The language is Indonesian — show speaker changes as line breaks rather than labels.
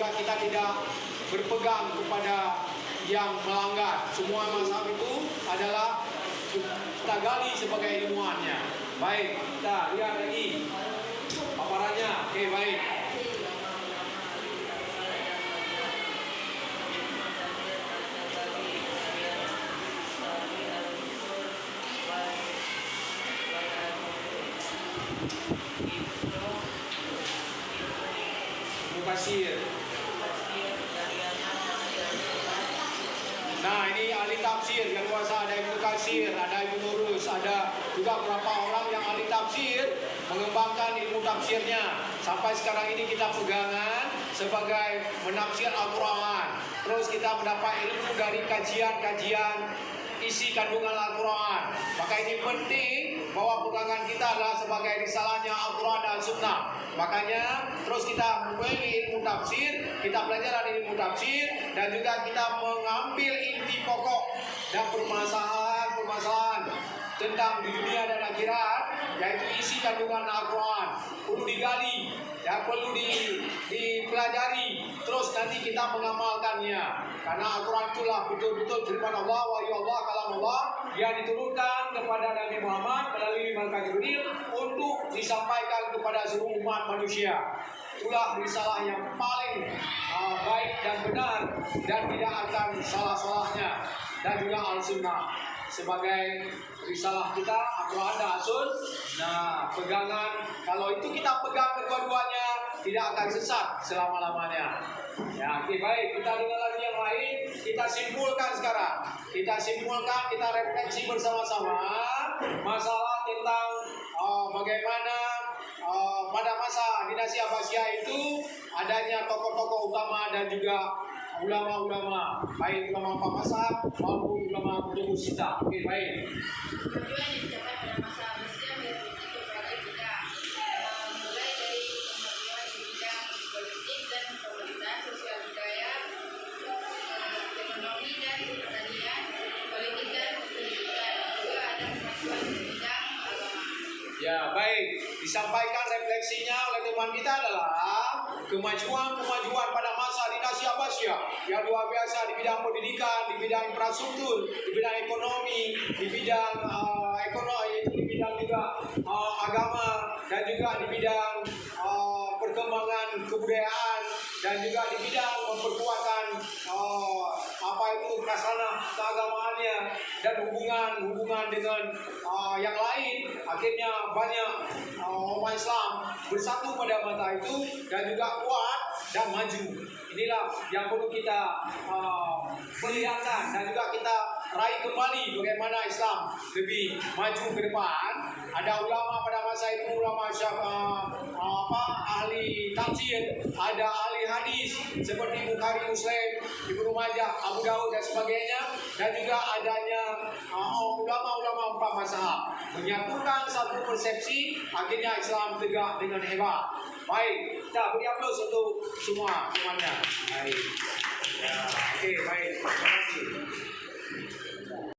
juga kita tidak berpegang kepada yang melanggar. Semua mazhab itu adalah kita gali sebagai ilmuannya. Baik, kita lihat lagi paparannya. Oke, baik. Mufasir. Nah, ini ahli tafsir yang kuasa, ada Ibnu Katsir, ada Ibnu Nurus, ada juga beberapa orang yang ahli tafsir mengembangkan ilmu tafsirnya. Sampai sekarang ini kita pegangan sebagai menafsir Al-Quran. Terus kita mendapat ilmu dari kajian-kajian isi kandungan Al-Quran. Maka ini penting bahwa pegangan kita adalah sebagai risalahnya Al-Quran dan Sunnah. Makanya terus kita memilih ilmu tafsir, kita belajar dari ilmu tafsir, dan juga kita mengambil inti pokok dan permasalahan tentang di dunia dan akhirat, yaitu isi kandungan Al-Quran. Perlu digali, ya, perlu dipelajari, terus nanti kita mengamalkannya. Karena Al-Quran itulah betul-betul firman Allah, wahyu Allah, kalam Allah, yang diturunkan kepada Nabi Muhammad melalui malaikat Jibril untuk disampaikan kepada seluruh umat manusia. Itulah risalah yang paling baik dan benar dan tidak akan salah-salahnya. Dan juga Al-Sunnah sebagai risalah kita, Al-Quran dan As-Sunnah. Nah, pegangan, kalau itu kita pegang kedua-duanya, tidak akan sesat selama-lamanya. Ya, oke, baik, kita dengar lagi yang lain. Kita simpulkan sekarang. Kita simpulkan, kita refleksi bersama-sama masalah tentang bagaimana pada masa dinasti Abbasiyah itu adanya tokoh-tokoh utama dan juga ulama-ulama, baik ulama empat mazhab maupun ulama kutub sita. Oke, baik.
Tujuan yang dicapai pada masa Abbasiyah meliputi berbagai bidang, mulai dari kemajuan di bidang politik dan pemerintahan, sosial budaya, ekonomi dan pertanian, politik dan pendidikan. Juga ada kemajuan di bidang agama.
Ya, baik. Disampaikan refleksinya oleh teman kita adalah kemajuan-kemajuan pada masa dinasti Abbasiyah yang luar biasa di bidang pendidikan, di bidang infrastruktur, di bidang ekonomi, di bidang di bidang juga agama, dan juga di bidang perkembangan kebudayaan, dan juga di bidang memperkuatkan prasarana keagamaannya dan hubungan dengan yang lain. Akhirnya banyak umat Islam bersatu pada mata itu dan juga kuat dan maju. Inilah yang perlu kita perlihatkan dan juga kita raih kembali bagaimana Islam lebih maju ke depan. Ada ulama pada masa itu, ulama ahli tafsir, ada ahli hadis seperti Bukhari, Muslim, Ibnu Majah, Abu Daud dan sebagainya, dan juga adanya ulama-ulama empat mazhab menyatukan satu persepsi, akhirnya Islam tegak dengan hebat. Baik, kita beri aplaus untuk semua temannya. Baik. Ya, oke, baik. Terima kasih.